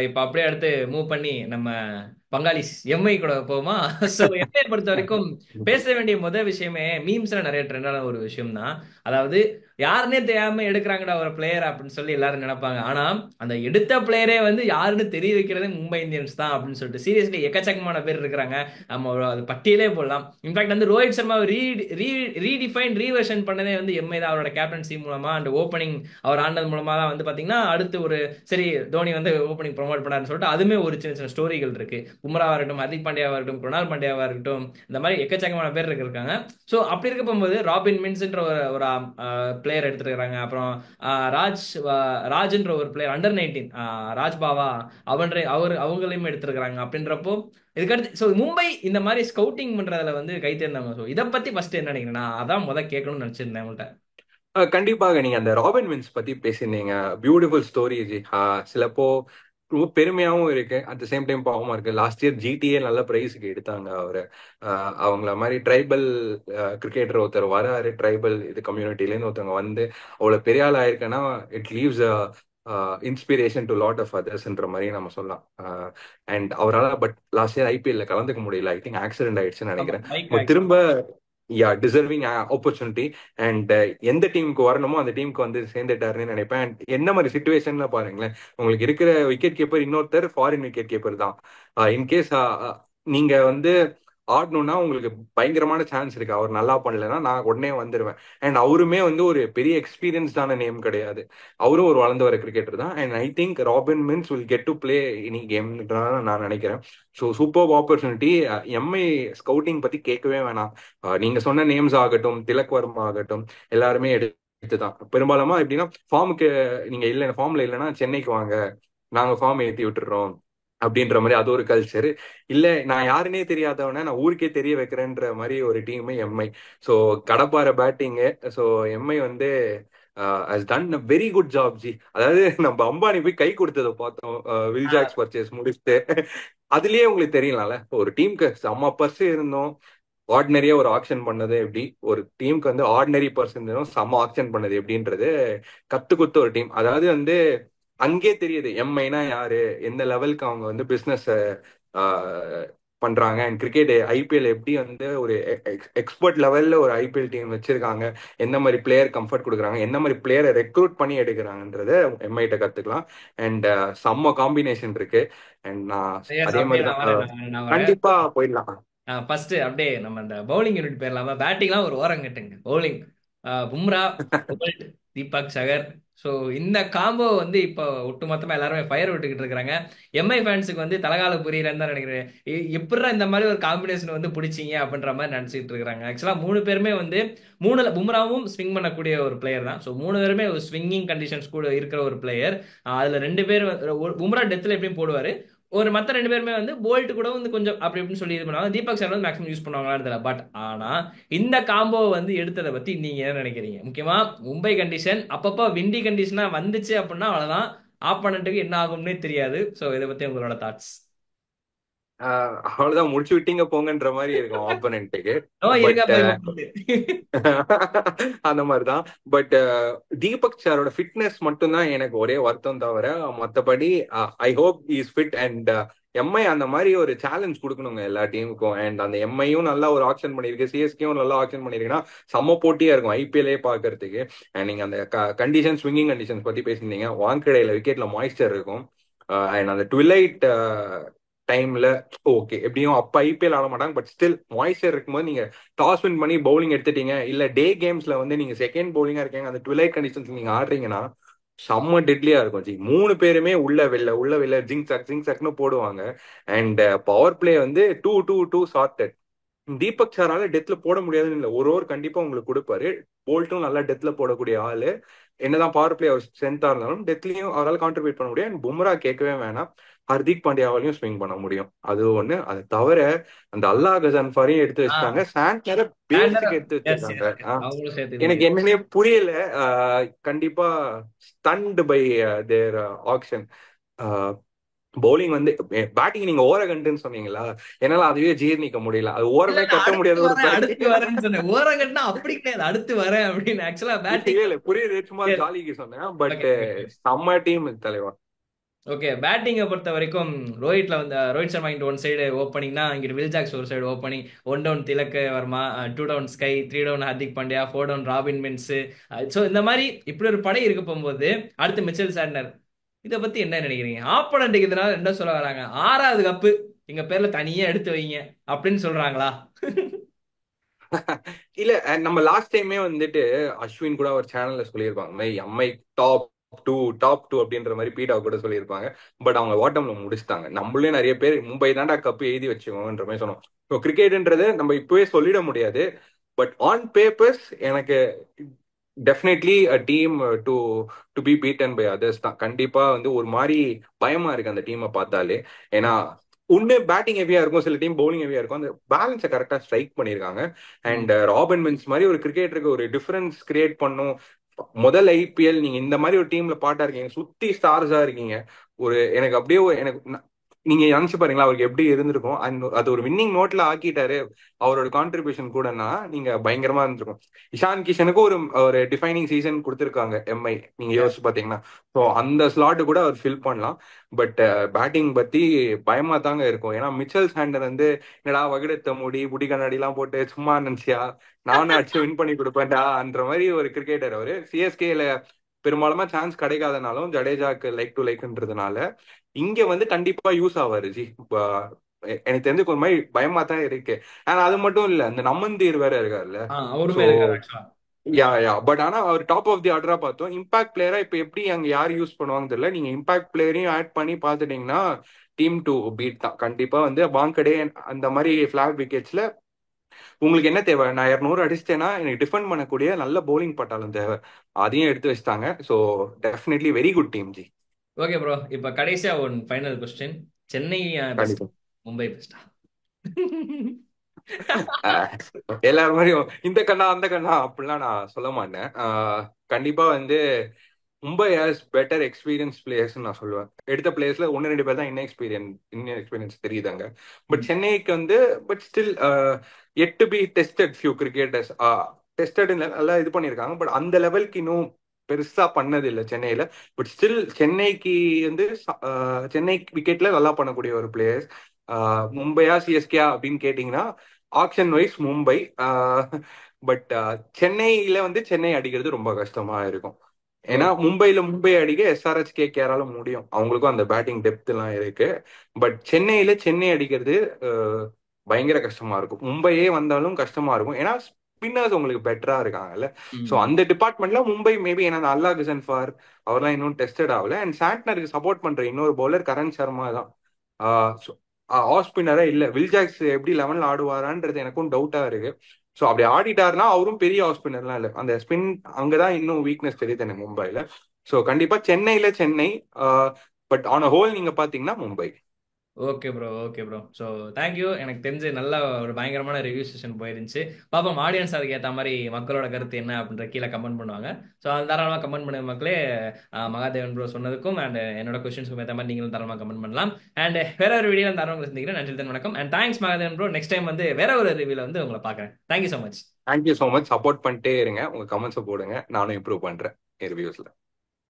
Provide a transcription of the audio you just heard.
இப்ப அப்படியே அடுத்து மூவ் பண்ணி நம்ம பங்காளி எம்ஐ கூட போமா. சோ எம்ஐ பொறுத்த வரைக்கும் பேச வேண்டிய முதல் விஷயமே மீம்ஸ்ல நிறைய ட்ரெண்டான ஒரு விஷயம் தான். அதாவது யாருன்னே தெரியாம எடுக்கிறாங்கடா ஒரு பிளேயர் அப்படின்னு சொல்லி எல்லாரும் நினைப்பாங்க. ஆனா அந்த எடுத்த பிளேயரே வந்து யாருன்னு தெரிய வைக்கிறதே மும்பை இந்தியன்ஸ் தான் அப்படின்னு சொல்லிட்டு சீரியஸ்லி எக்கச்சக்கமான பேர் இருக்கிறாங்க. நம்ம அது பட்டியலே போடலாம். இன்ஃபேக்ட் வந்து ரோஹித் சர்மா ரீடிஃபைன் ரீவர்ஷன் பண்ணதே வந்து எம்ஐ தான், அவரோட கேப்டன்சி மூலமா அண்ட் ஓப்பனிங் அவர் ஆனது மூலமா தான் வந்து பாத்தீங்கன்னா அடுத்து ஒரு சரி தோனி வந்து ஓப்பனிங் ப்ரொமோட் பண்ணாருன்னு சொல்லிட்டு அதுமே ஒரு சின்ன சின்ன ஸ்டோரிகள் இருக்கு. பும்ராவா இருக்கட்டும், ஹர்திக் பாண்டியாவா இருக்கட்டும், குணால் பாண்டியாவா இருக்கட்டும், இந்த மாதிரி எக்கச்சக்கமான பேர் இருக்காங்க. ஸோ அப்படி இருக்க போகும்போது ராபின் மின்ஸ்ன்ற ஒரு பிளேயர் எடுத்துருக்காங்க. அப்புறம் ராஜ்ன்ற ஒரு பிளேயர் அண்டர் 19 ராஜ் பாவா அவங்களையும் எடுத்திருக்கிறாங்க. அப்படின்றப்போ இதுக்கடுத்து ஸோ மும்பை இந்த மாதிரி ஸ்கவுட்டிங் பண்றதுல வந்து கை தேர்ந்தாங்க. ஸோ இதை பத்தி ஃபர்ஸ்ட் என்ன நினைக்கிறேன், நான் அதான் கேட்கணும்னு நினைச்சிருந்தேன் உங்கள்கிட்ட. கண்டிப்பாக நீங்க அந்த ராபின் வின்ஸ் பத்தி பேசியிருந்தீங்க. Beautiful story G. சிலப்போ ரொம்ப பெருமையாவும் இருக்கு, அட் த சேம் டைம் பாவமா இருக்கு. லாஸ்ட் இயர் ஜிடிஏ நல்ல பிரைஸுக்கு எடுத்தாங்க அவரு. அவங்கள மாதிரி ட்ரைபல் கிரிக்கெட்டர் ஒருத்தர் வராரு, ட்ரைபல் இது கம்யூனிட்டிலேருந்து ஒருத்தவங்க வந்து அவ்வளவு பெரிய ஆள் ஆயிருக்குன்னா it leaves inspiration to lot of அதர்ஸ்ன்ற மாதிரி நம்ம சொல்லலாம். அண்ட் அவரால் பட் லாஸ்ட் இயர் ஐபிஎல்ல கலந்துக்க முடியல. ஐ திங்க் ஆக்சிடென்ட் ஆயிடுச்சுன்னு நினைக்கிறேன். Bike but accident. திரும்ப யா டிசர்விங் ஆப்பர்ச்சுனிட்டி. அண்ட் எந்த டீமுக்கு வரணுமோ அந்த டீமுக்கு வந்து சேர்ந்துட்டாருன்னு நினைப்பேன். And என்ன மாதிரி சுச்சுவேஷன்ல பாருங்களேன், உங்களுக்கு இருக்கிற விக்கெட் கீப்பர் இன்னொருத்தர் ஃபாரின் விக்கெட் கீப்பர் தான். இன்கேஸ் நீங்க வந்து ஆடணும்னா உங்களுக்கு பயங்கரமான சான்ஸ் இருக்கு. அவர் நல்லா பண்ணலன்னா நான் உடனே வந்துருவேன். அண்ட் அவருமே வந்து ஒரு பெரிய எக்ஸ்பீரியன்ஸ்டான நேம் கிடையாது. அவரும் ஒரு வளர்ந்து வர கிரிக்கெட்டர் தான். And I think Robin Minz will get to play இனி கேம் நான் நினைக்கிறேன். So super opportunity. MI scouting பத்தி கேட்கவே வேணாம். நீங்க சொன்ன நேம்ஸ் ஆகட்டும், திலக் வர்மா ஆகட்டும், எல்லாருமே எடுத்துதான். பெரும்பாலுமா எப்படின்னா ஃபார்முக்கு நீங்க இல்ல ஃபார்ம்ல இல்லைன்னா சென்னைக்கு வாங்க, நாங்க ஃபார்ம் ஏத்தி விட்டுறோம் அப்படின்ற மாதிரி அது ஒரு கல்ச்சர். இல்ல நான் யாருன்னே தெரியாதவன நான் ஊருக்கே தெரிய வைக்கிறேன்ற மாதிரி ஒரு டீம் எம்ஐ. ஸோ கடப்பார பேட்டிங்கு. ஸோ எம்ஐ வந்து has done a very good job ஜி. அதாவது நம்ம அம்பானி போய் கை கொடுத்ததை பார்த்தோம், வில் ஜாக்ஸ் பர்ச்சேஸ் முடிச்சுட்டு. அதுலயே உங்களுக்கு தெரியலாம்ல, ஒரு டீமுக்கு செம்ம பர்ஸ் இருந்தோம், ஆர்டினரியா ஒரு ஆக்ஷன் பண்ணது எப்படி, ஒரு டீமுக்கு வந்து ஆர்டினரி பர்சன் செம்ம ஆக்ஷன் பண்ணது எப்படின்றது கத்து கொடுத்த ஒரு டீம். அதாவது வந்து அங்கே தெரியுது எம்ஐனா யாரு, எந்த லெவலுக்கு அவங்க வந்து பிசினஸ் பண்றாங்க. அண்ட் கிரிக்கெட் ஐபிஎல் எப்படி வந்து ஒரு எக்ஸ்பர்ட் லெவல்ல ஒரு ஐபிஎல் டீம் வச்சிருக்காங்க, எந்த மாதிரி பிளேயர் கம்ஃபர்ட் கொடுக்குறாங்க, எந்த மாதிரி பிளேயரை ரெக்ரூட் பண்ணி எடுக்கிறாங்கன்றத எம்ஐட்ட கத்துக்கலாம். அண்ட் செம்ம காம்பினேஷன் இருக்கு. அண்ட் நான் அதே அப்படியே மாதிரி நான் தான் வரேன், நான் வரேன். கண்டிப்பா போயிடலாம். ஃபர்ஸ்ட் அப்படியே நம்ம அந்த பவுலிங் யூனிட் போயிடலாமா. பேட்டிங்லாம் ஒரு ஓரம் கட்டுங்க. பவுலிங் பும்ரா, போல்ட், தீபக் சகர். ஸோ இந்த காம்போ வந்து இப்போ ஒட்டுமொத்தமா எல்லாருமே ஃபயர் விட்டுக்கிட்டு இருக்காங்க. எம்ஐ ஃபேன்ஸுக்கு வந்து தலகால புரியலன்னு தான் நினைக்கிறேன். எப்படிடா இந்த மாதிரி ஒரு காம்பினேஷன் வந்து பிடிச்சிங்க அப்படின்ற மாதிரி நினைச்சிட்டு இருக்காங்க. ஆக்சுவலா மூணு பேருமே வந்து பும்ராவும் ஸ்விங் பண்ணக்கூடிய ஒரு பிளேயர் தான். ஸோ மூணு பேருமே ஒரு ஸ்விங்கிங் கண்டிஷன்ஸ் கூட இருக்கிற ஒரு பிளேயர். அதுல ரெண்டு பேர் பும்ரா டெத்ல எப்படியும் போடுவாரு. ஒரு மத்த ரெண்டு பேருமே வந்து போல்ட் கூட வந்து கொஞ்சம் அப்படி இப்படின்னு சொல்லி இது பண்ணுவாங்க. தீபக் சர் வந்து மேக்ஸிமம் யூஸ் பண்ணுவாங்களான்னு தெரியல. பட் ஆனா இந்த காம்போ வந்து எடுத்ததை பத்தி நீங்க என்ன நினைக்கிறீங்க? முக்கியமா மும்பை கண்டிஷன் அப்பப்போ விண்டி கண்டிஷனா வந்துச்சு அப்படின்னா அவ்வளவுதான், ஆப்போனண்ட்டுக்கு என்ன ஆகும்னே தெரியாது. ஸோ இதை பத்தி உங்களோட தாட்ஸ். அவ்வளவுதான் முடிச்சு விட்டீங்க போங்கன்ற மாதிரி இருக்கும் ஆப்போனன்ட்டுக்கு. நோ இருங்க பட் போய் அந்த மாதிரிதான். பட் தீபக் சாரோட ஃபிட்னஸ் மட்டும்தான் எனக்கு ஒரே வருத்தம் தவிர மற்றபடி I hope is fit. And Mi அந்த மாதிரி ஒரு சேலஞ்ச் கொடுக்கணுங்க எல்லா டீமுக்கும். அண்ட் அந்த எம்ஐயும் நல்லா ஒரு ஆக்ஷன் பண்ணிருக்கு, சிஎஸ்கேவும் நல்லா ஆக்ஷன் பண்ணிருக்குன்னா செம்ம போட்டியா இருக்கும் ஐபிஎல்லே பாக்குறதுக்கு. அண்ட் நீங்க அந்த கண்டிஷன் ஸ்விங்கிங் கண்டிஷன்ஸ் பத்தி பேசியிருந்தீங்க. வான்கடையில விக்கெட்ல மாய்ஸ்சர் இருக்கும். அண்ட் அந்த ட்விலைட் டைம்ல ஓகே எப்படியும் அப்ப ஐபிஎல் ஆட மாட்டாங்க, பட் ஸ்டில் மாய்ஸ்சர் இருக்கும்போது நீங்க டாஸ் வின் பண்ணி பவுலிங் எடுத்துட்டீங்க, இல்ல டே கேம்ஸ்ல வந்து நீங்க செகண்ட் பவுலிங்கா இருக்கீங்க, அந்த ட்விலைட் கண்டிஷன்ஸ் நீங்க ஆடுறீங்கன்னா செம்ம டெட்லியா இருக்கும் ஜி. மூணு பேருமே உள்ள வெளில ஜிங் சக்னு போடுவாங்க. அண்ட் பவர் பிளே வந்து டூ டூ டூ சார்ட்டட். தீபக் சாரால டெத்ல போட முடியாதுன்னு இல்லை, ஒரு ஓவர் கண்டிப்பா உங்களுக்கு கொடுப்பாரு. போல்ட்டும் நல்லா டெத்ல போடக்கூடிய ஆளு. என்னதான் பவர் பிளே அவர் ஸ்ட்ரென்த்தா இருந்தாலும் டெத்லயும் அவரால் கான்ட்ரிபியூட் பண்ண முடியும். அண்ட் பும்ரா கேட்கவே வேணாம், ஹர்திக் பாண்டியாவாலையும் ஸ்விங் பண்ண முடியும். அது ஒண்ணு. அது தவிர அந்த அல்லாஹ் கசான்ஃபாரையும் எடுத்து வச்சிட்டாங்க, சாண்ட்னரை பேஸுக்கு எடுத்து வச்சிருக்காங்க. அவங்களும் சேர்த்து இது எனக்கு என்னன்னே புரியல. கண்டிப்பா stunt by their action. Bowling வந்து பேட்டிங் நீங்க ஓர கண்டுன்னு சொன்னீங்களா, என்னால அதுவே ஜீர்ணிக்க முடியல. அது ஓரமே கட்ட அடுத்து முடியாத ஒரு வரேன் பேட்டிங். அடுத்து வரேன்னு சொன்னேன். ஓரங்கட்டினா அப்படி கிடையாது, அடுத்து வரேன் அப்படின்னு. ஆக்சுவலா பேட்டிங் இல்ல புரியுது, சும்மா ஜாலிக்கு சொன்னேன். பட் செம்ம டீம் தலைவா. ஓகே, பேட்டிங்கை பொறுத்த வரைக்கும் ரோஹித்ல வந்து ரோஹித் சர்மா இங்கிட்ட ஒன் சைடு ஓப்பனிங்னா இங்கிட்டு வில் ஜாக்ஸ் ஒரு side opening. One down Tilak Varma, two down SKY, three down Hardik Pandya, four down Robin Minz. So இந்த மாதிரி இப்படி ஒரு படை இருக்க போகும்போது அடுத்து மிச்சல் சாட்னர். இதை பத்தி என்ன நினைக்கிறீங்க? ஆப்போனண்ட் இதனால என்ன சொல்ல வராங்க, 6வது கப்பு எங்க பேர்ல தனியா எடுத்து வைங்க அப்படின்னு சொல்றாங்களா? இல்ல நம்ம லாஸ்ட் டைமே வந்துட்டு அஸ்வின் கூட ஒரு சேனல்ல சொல்லியிருப்பாங்க எம்ஐ டாப் டாப் டூ அப்படின்ற மாதிரி பீடா கூட சொல்லியிருப்பாங்க. பட் அவங்க வாட்டம்ல முடிச்சிட்டாங்க. நம்மளே நிறைய பேர் மும்பை தாண்டா கப்பு எழுதி வச்சுக்கோங்கன்ற மாதிரி சொன்னோம். ஸோ கிரிக்கெட்ன்றது நம்ம இப்பவே சொல்லிட முடியாது. பட் ஆன் பேப்பர்ஸ் எனக்கு definitely a team to to be beaten by others தான். கண்டிப்பா வந்து ஒரு மாதிரி பயமா இருக்கு அந்த டீமை பார்த்தாலே. ஏன்னா ஒன்னு பேட்டிங் ஹெவியா இருக்கும், சில டீம் பவுலிங் ஹெவியா இருக்கும். அந்த பேலன்ஸை கரெக்டா ஸ்ட்ரைக் பண்ணியிருக்காங்க. ம். அண்ட் ராபின் மின்ஸ் மாதிரி ஒரு கிரிக்கெட்டருக்கு ஒரு டிஃபரன்ஸ் கிரியேட் பண்ணும். முதல் ஐபிஎல் நீங்க இந்த மாதிரி ஒரு டீம்ல பாட்டா இருக்கீங்க, சுத்தி ஸ்டார்ஸா இருக்கீங்க. ஒரு எனக்கு அப்படியே நீங்க நினைச்சு பாருங்களா அவருக்கு எப்படி இருந்திருக்கும். அது ஒரு வின்னிங் நோட்ல ஆக்கிட்டாரு அவரோட கான்ட்ரிபியூஷன் கூடனா நீங்க பயங்கரமா இருந்திருக்கும். இஷான் கிஷனுக்கு ஒரு ஒரு டிஃபைனிங் சீசன் கொடுத்துருக்காங்க எம்ஐ, நீங்க Yeah. யோசிச்சு பாத்தீங்கன்னா. ஸோ அந்த ஸ்லாட் கூட அவர் ஃபில் பண்ணலாம். பட் பேட்டிங் பத்தி பயமா தாங்க இருக்கும். ஏன்னா மிச்சல் சாண்டர் வந்து என்னடா வகுடத்த மூடி புடி கண்ணாடி எல்லாம் போட்டு சும்மா நினைச்சியா நானும் அடிச்சு வின் பண்ணி கொடுப்பேன்டான்ற மாதிரி ஒரு கிரிக்கெட்டர் அவரு. சிஎஸ்கேல பெரும்பாலுமா சான்ஸ் கிடைக்காதனாலும் ஜடேஜாக்கு லைக் டு லைக்ன்றதுனால இங்க வந்து கண்டிப்பா யூஸ் ஆவாரு ஜி. எனக்கு தெரிஞ்சு ஒரு மாதிரி பயமா தான் இருக்கு. ஆனா அது மட்டும் இல்ல, அந்த நம்மந்தீர் வேற இருக்காருல்ல. ஸோ அவருமே இருக்காரு ஆக்சுவலா. யா பட் ஆனா அவர் டாப் ஆஃப் தி ஆர்டரா பார்த்தோம். இம்பாக்ட் பிளேயரா இப்ப எப்படி அங்க யார் யூஸ் பண்ணுவாங்க தெரியல. நீங்க இம்பாக்ட் பிளேயரையும் ஆட் பண்ணி பாத்துட்டீங்கன்னா டீம் டு பீட் தான். கண்டிப்பா வந்து வாங்கடே அந்த மாதிரி பிளாட் விக்கெட்ஸ்ல உங்களுக்கு என்ன தேவை? நான் 200 அடிச்சிட்டேன்னா எனக்கு டிஃபெண்ட் பண்ணக்கூடிய நல்ல பவுலிங் பட்டாளம் தேவை. அதையும் எடுத்து வச்சிட்டாங்க. So definitely very good team G. Okay bro, இப்ப கடைசியா one final question. Chennai best, கண்டிப்பா. மும்பை பெஸ்டா? ஆஹ் எல்லாரும் மாதிரியும் இந்த கண்ணா அந்த கண்ணா அப்படிலாம் நான் சொல்ல மாட்டேன். கண்டிப்பா வந்து Mumbai has better experience players நான் சொல்லுவேன். எடுத்த பிளேயர்ஸ்ல ஒன்னு ரெண்டு பேர் தான் இன்னும் எக்ஸ்பீரியன்ஸ் தெரியுதாங்க. பட் சென்னைக்கு வந்து but still yet to be tested few cricketers tested நல்லா இது பண்ணியிருக்காங்க. பட் அந்த லெவலுக்கு இன்னும் பெருசா பண்ணது இல்லை சென்னையில. பட் ஸ்டில் சென்னைக்கு வந்து சென்னை விக்கெட்ல நல்லா பண்ணக்கூடிய ஒரு பிளேயர்ஸ். மும்பையா சிஎஸ்கேயா அப்படின்னு கேட்டீங்கன்னா ஆக்ஷன் வைஸ் மும்பை. பட் சென்னையில வந்து சென்னை அடிக்கிறது ரொம்ப கஷ்டமா இருக்கும். ஏன்னா மும்பை அடிக்க எஸ்ஆர்எச் கேகேஆரால முடியும், அவங்களுக்கும் அந்த பேட்டிங் டெப்த் எல்லாம் இருக்கு. பட் சென்னையில சென்னை அடிக்கிறது பயங்கர கஷ்டமா இருக்கும். மும்பையே வந்தாலும் கஷ்டமா இருக்கும். ஏன்னா ஸ்பின்னர்ஸ் உங்களுக்கு பெட்டரா இருக்காங்கல்ல. ஸோ ம். அந்த டிபார்ட்மெண்ட்ல மும்பை மேபி ஏன்னா அல்லா கிசன் ஃபார் அவர்லாம் இன்னும் டெஸ்டட் ஆகல. அண்ட் சாண்ட்னருக்கு சப்போர்ட் பண்ற இன்னொரு பவுலர் கரண் சர்மா தான். ஆஃப் ஸ்பின்னரே இல்ல. வில் ஜாக்ஸ் எப்படி லெவன்ல ஆடுவாரான்றது எனக்கும் டவுட்டா இருக்கு. ஸோ அப்படி ஆடிட்டாருன்னா அவரும் பெரிய ஆஃப் ஸ்பின்னர்லாம் இல்லை. அந்த ஸ்பின் அங்கதான் இன்னும் வீக்னஸ் தெரியுது எனக்கு மும்பைல. ஸோ கண்டிப்பா சென்னையில Chennai. But on a whole நீங்க பாத்தீங்கன்னா Mumbai. Okay bro, okay bro. So thank you. எனக்கு தெரிஞ்சு நல்ல ஒரு பயங்கரமான ரிவ்யூ செஷன் போயிருந்துச்சு. பாப்போம் ஆடியன்ஸ் அதுக்கு ஏற்ற மாதிரி மக்களோட கருத்து என்ன அப்படின்ற கீழே கமெண்ட் பண்ணுவாங்க. ஸோ அது தாராளமாக கமெண்ட் பண்ண மக்களே. மகாதேவன் ப்ரோ சொன்னதுக்கும் அண்ட் என்னோட கொஸ்டின்ஸ்க்கும் ஏற்ற மாதிரி நீங்களும் தாராளமாக கமெண்ட் பண்ணலாம். அண்ட் வேற ஒரு வீடியோ தரவங்களை சந்திக்கிறேன். நன்றி தன் வணக்கம். And thanks Mahadevan bro. Next time வந்து வேற ஒரு ரிவ்யூல வந்து உங்களை பார்க்குறேன். Thank you so much. Thank you so much. Support பண்ணிட்டே இருங்க, உங்க கமெண்ட்ஸை போடுங்க, நானும் இம்ப்ரூவ் பண்றேன் ரிவ்யூஸ்ல.